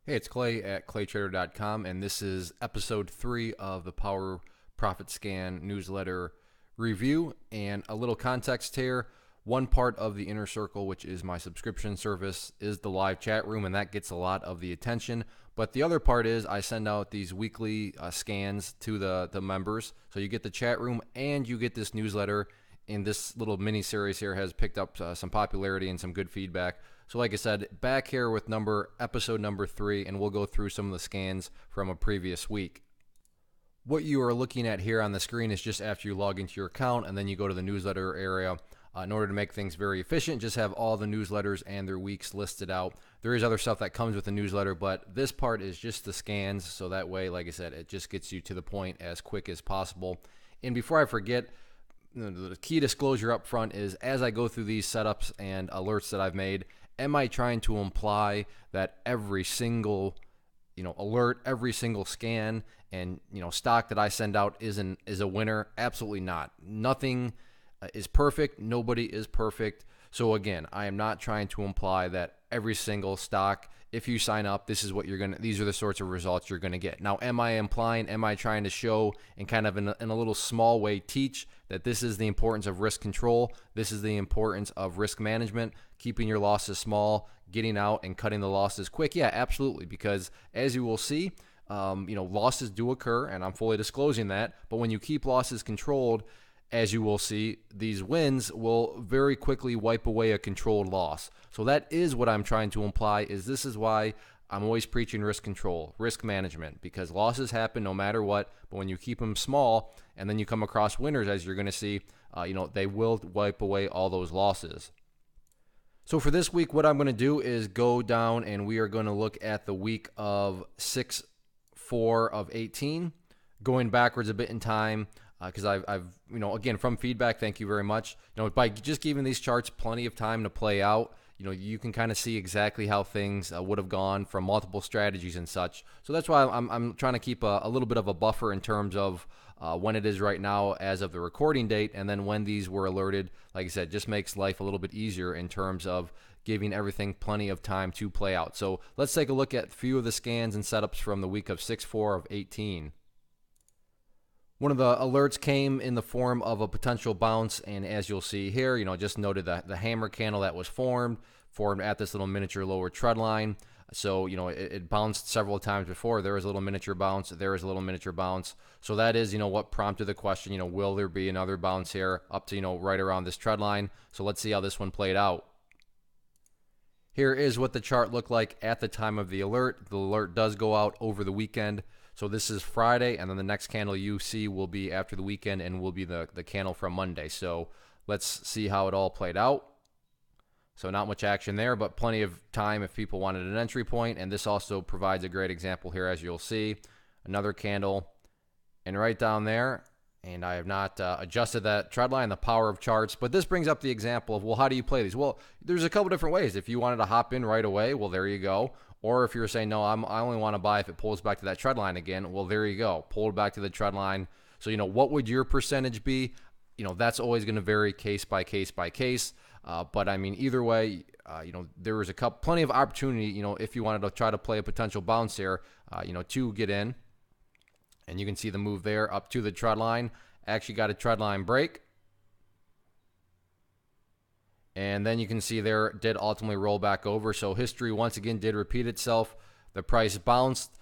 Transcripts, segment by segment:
Hey, it's Clay at claytrader.com, and this is episode 3 of the Power Profit Scan newsletter review. And a little context here. One part of the Inner Circle, which is my subscription service, is the live chat room, and that gets a lot of the attention. But the other part is I send out these weekly scans to the members. So you get the chat room and you get this newsletter. And this little mini series here has picked up some popularity and some good feedback. So like I said, back here with episode number 3, and we'll go through some of the scans from a previous week. What you are looking at here on the screen is just after you log into your account and then you go to the newsletter area. In order to make things very efficient, just have all the newsletters and their weeks listed out. There is other stuff that comes with the newsletter, but this part is just the scans. So that way, like I said, it just gets you to the point as quick as possible. And before I forget, the key disclosure up front is as I go through these setups and alerts that I've made, am I trying to imply that every single alert, every single scan and stock that I send out is a winner? Absolutely not. Nothing is perfect. Nobody is perfect. So again, I am not trying to imply that every single stock, if you sign up, these are the sorts of results you're gonna get. Now, am I trying to show and kind of in a little small way teach that this is the importance of risk control? This is the importance of risk management, keeping your losses small, getting out and cutting the losses quick? Yeah, absolutely. Because as you will see, losses do occur, and I'm fully disclosing that. But when you keep losses controlled, as you will see, these wins will very quickly wipe away a controlled loss. So that is what I'm trying to imply. This is why I'm always preaching risk control, risk management, because losses happen no matter what. But when you keep them small and then you come across winners, as you're going to see, they will wipe away all those losses. So for this week, what I'm going to do is go down and we are going to look at the week of 6/4 of 18, going backwards a bit in time. Because I've again, from feedback, thank you very much. By just giving these charts plenty of time to play out, you can kind of see exactly how things would have gone from multiple strategies and such. So that's why I'm trying to keep a little bit of a buffer in terms of when it is right now as of the recording date, and then when these were alerted. Like I said, just makes life a little bit easier in terms of giving everything plenty of time to play out. So let's take a look at a few of the scans and setups from the week of 6/4 of 18. One of the alerts came in the form of a potential bounce, and as you'll see here, just noted that the hammer candle that was formed at this little miniature lower trend line. So, it bounced several times before. There was a little miniature bounce. There was a little miniature bounce. So that is, what prompted the question, will there be another bounce here up to, right around this trend line? So let's see how this one played out. Here is what the chart looked like at the time of the alert. The alert does go out over the weekend. So this is Friday, and then the next candle you see will be after the weekend and will be the candle from Monday. So let's see how it all played out. So not much action there, but plenty of time if people wanted an entry point. And this also provides a great example here, as you'll see. Another candle, and right down there, and I have not adjusted that trend line, the power of charts. But this brings up the example of, well, how do you play these? Well, there's a couple different ways. If you wanted to hop in right away, well, there you go. Or if you're saying, no, I only want to buy if it pulls back to that trend line again, well, there you go. Pulled back to the trend line. So, what would your percentage be? That's always going to vary case by case by case. But I mean, either way, there was plenty of opportunity, if you wanted to try to play a potential bounce here, to get in. And you can see the move there up to the trend line. Actually got a trend line break. And then you can see there it did ultimately roll back over. So history once again did repeat itself. The price bounced.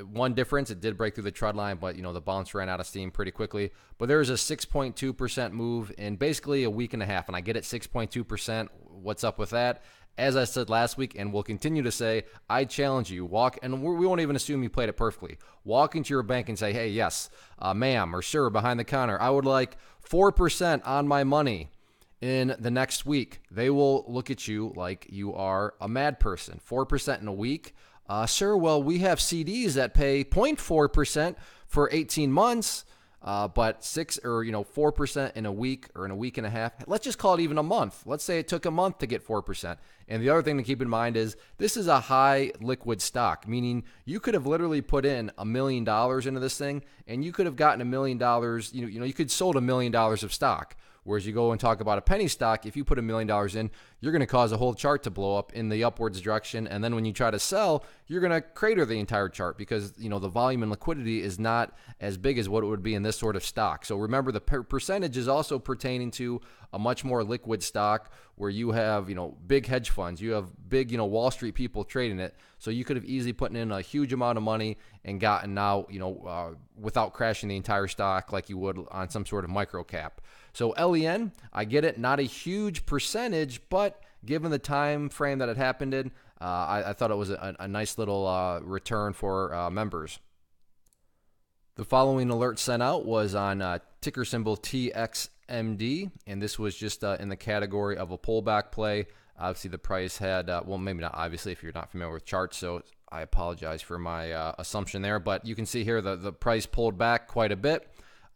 One difference, it did break through the trend line, but the bounce ran out of steam pretty quickly. But there was a 6.2% move in basically a week and a half. And I get it, 6.2%. What's up with that? As I said last week, and will continue to say, I challenge you, we won't even assume you played it perfectly. Walk into your bank and say, hey, yes, ma'am or sir, behind the counter, I would like 4% on my money in the next week. They will look at you like you are a mad person. 4% in a week? Sir, well, we have CDs that pay 0.4% for 18 months, but 4% in a week or in a week and a half. Let's just call it even a month. Let's say it took a month to get 4%. And the other thing to keep in mind is this is a high liquid stock, meaning you could have literally put in $1 million into this thing and you could have gotten $1 million, you could have sold $1 million of stock. Whereas you go and talk about a penny stock, if you put $1 million in, you're going to cause a whole chart to blow up in the upwards direction. And then when you try to sell, you're going to crater the entire chart because, the volume and liquidity is not as big as what it would be in this sort of stock. So remember, the percentage is also pertaining to a much more liquid stock where you have, big hedge funds, you have big, Wall Street people trading it. So you could have easily put in a huge amount of money and gotten out, without crashing the entire stock like you would on some sort of micro cap. So LEN, I get it, not a huge percentage, but given the time frame that it happened in, I thought it was a nice little return for members. The following alert sent out was on ticker symbol TXMD, and this was just in the category of a pullback play. Obviously, the price had, well, maybe not obviously if you're not familiar with charts, so I apologize for my assumption there. But you can see here the price pulled back quite a bit,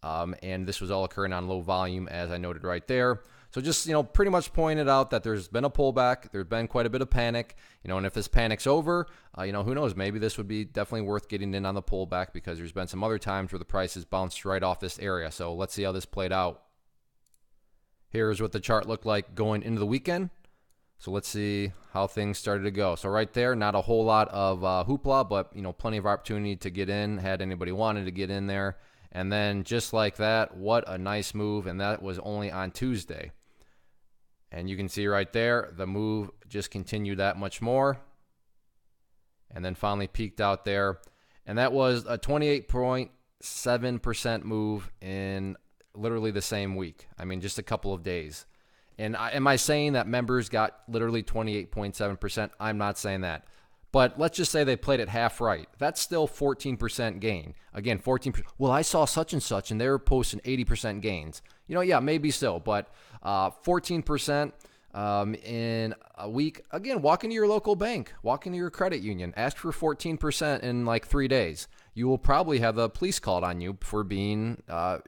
and this was all occurring on low volume, as I noted right there. So just, pretty much pointed out that there's been a pullback. There's been quite a bit of panic, and if this panic's over, who knows, maybe this would be definitely worth getting in on the pullback because there's been some other times where the price has bounced right off this area. So let's see how this played out. Here's what the chart looked like going into the weekend. So let's see how things started to go. So right there, not a whole lot of hoopla, but, plenty of opportunity to get in, had anybody wanted to get in there. And then just like that, what a nice move, and that was only on Tuesday. And you can see right there, the move just continued that much more. And then finally peaked out there. And that was a 28.7% move in literally the same week. I mean, just a couple of days. And am I saying that members got literally 28.7%? I'm not saying that. But let's just say they played it half right. That's still 14% gain. Again, 14%. Well, I saw such and such, and they were posting 80% gains. Yeah, maybe so. But 14% in a week. Again, walk into your local bank. Walk into your credit union. Ask for 14% in like 3 days. You will probably have the police called on you for being, a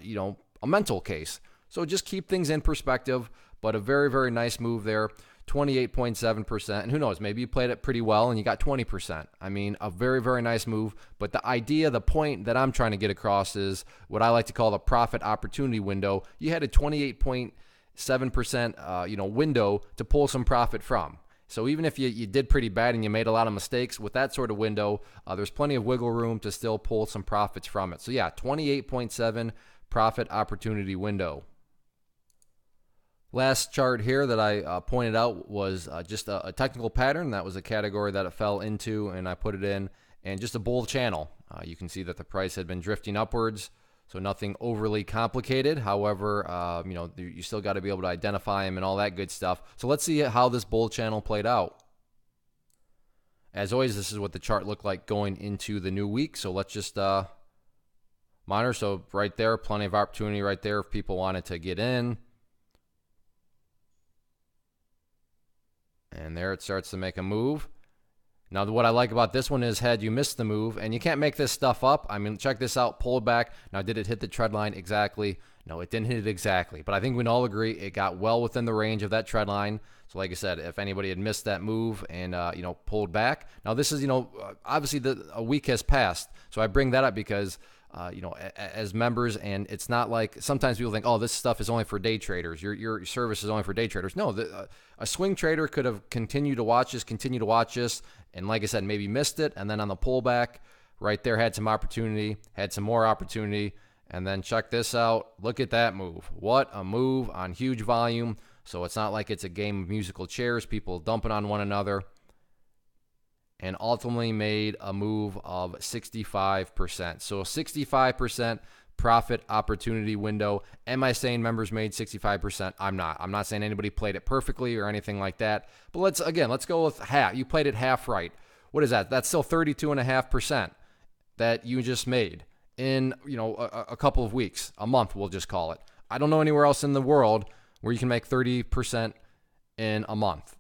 mental case. So just keep things in perspective. But a very, very nice move there. 28.7%, and who knows, maybe you played it pretty well and you got 20%. I mean, a very, very nice move, but the idea, the point that I'm trying to get across is what I like to call the profit opportunity window. You had a 28.7%, window to pull some profit from. So even if you did pretty bad and you made a lot of mistakes, with that sort of window, there's plenty of wiggle room to still pull some profits from it. So yeah, 28.7 profit opportunity window. Last chart here that I pointed out was just a technical pattern. That was a category that it fell into, and I put it in, and just a bull channel. You can see that the price had been drifting upwards, so nothing overly complicated. However, you still got to be able to identify them and all that good stuff. So let's see how this bull channel played out. As always, this is what the chart looked like going into the new week. So let's just monitor. So right there, plenty of opportunity right there if people wanted to get in. And there it starts to make a move. Now, what I like about this one is had you missed the move, and you can't make this stuff up. I mean, check this out, pulled back. Now, did it hit the trend line exactly? No, it didn't hit it exactly. But I think we can all agree it got well within the range of that trend line. So like I said, if anybody had missed that move and, pulled back. Now, this is, obviously a week has passed. So I bring that up because, as members, and it's not like sometimes people think, oh, this stuff is only for day traders. Your service is only for day traders. No, a swing trader could have continued to watch this, and like I said, maybe missed it, and then on the pullback, right there had some opportunity, had some more opportunity, and then check this out. Look at that move. What a move on huge volume. So it's not like it's a game of musical chairs, people dumping on one another. And ultimately made a move of 65%. So 65% profit opportunity window. Am I saying members made 65%? I'm not. I'm not saying anybody played it perfectly or anything like that. But let's go with half. You played it half right. What is that? That's still 32.5% that you just made in, a couple of weeks, a month, we'll just call it. I don't know anywhere else in the world where you can make 30% in a month.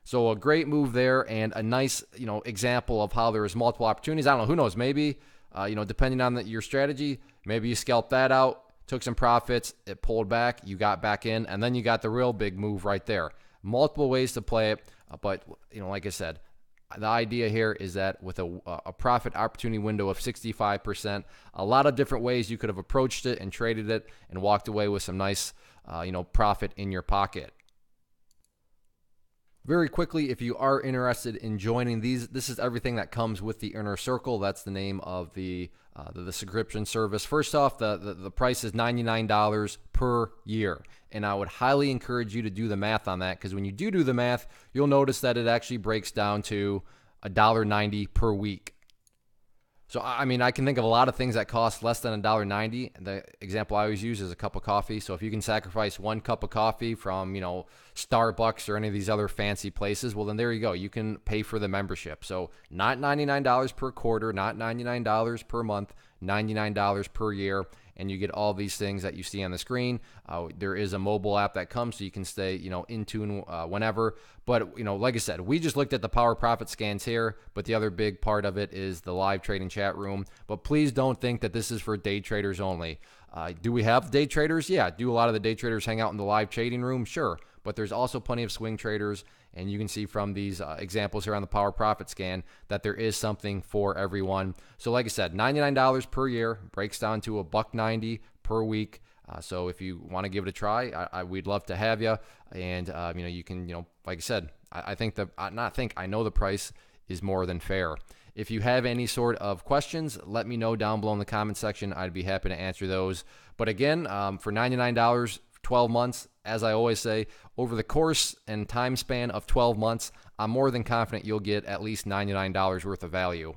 So a great move there, and a nice, example of how there is multiple opportunities. I don't know, who knows, maybe, depending on your strategy, maybe you scalped that out, took some profits, it pulled back, you got back in, and then you got the real big move right there. Multiple ways to play it, but, like I said, the idea here is that with a profit opportunity window of 65%, a lot of different ways you could have approached it and traded it and walked away with some nice profit in your pocket. Very quickly, if you are interested in joining these, this is everything that comes with the Inner Circle. That's the name of the subscription service. First off, the price is $99 per year, and I would highly encourage you to do the math on that, because when you do the math, you'll notice that it actually breaks down to $1.90 per week. So, I mean, I can think of a lot of things that cost less than $1.90. The example I always use is a cup of coffee. So if you can sacrifice one cup of coffee from, Starbucks or any of these other fancy places, well, then there you go. You can pay for the membership. So not $99 per quarter, not $99 per month, $99 per year. And you get all these things that you see on the screen. There is a mobile app that comes, so you can stay, in tune whenever. But, like I said, we just looked at the Power Profit scans here, but the other big part of it is the live trading chat room. But please don't think that this is for day traders only. Do we have day traders? Yeah. Do a lot of the day traders hang out in the live trading room? Sure. But there's also plenty of swing traders, and you can see from these examples here on the Power Profit scan that there is something for everyone. So like I said, $99 per year breaks down to $1.90 per week. So if you want to give it a try, we'd love to have you. And you can, like I said, I know the price is more than fair. If you have any sort of questions, let me know down below in the comment section. I'd be happy to answer those. But again, for $99, 12 months, as I always say, over the course and time span of 12 months, I'm more than confident you'll get at least $99 worth of value.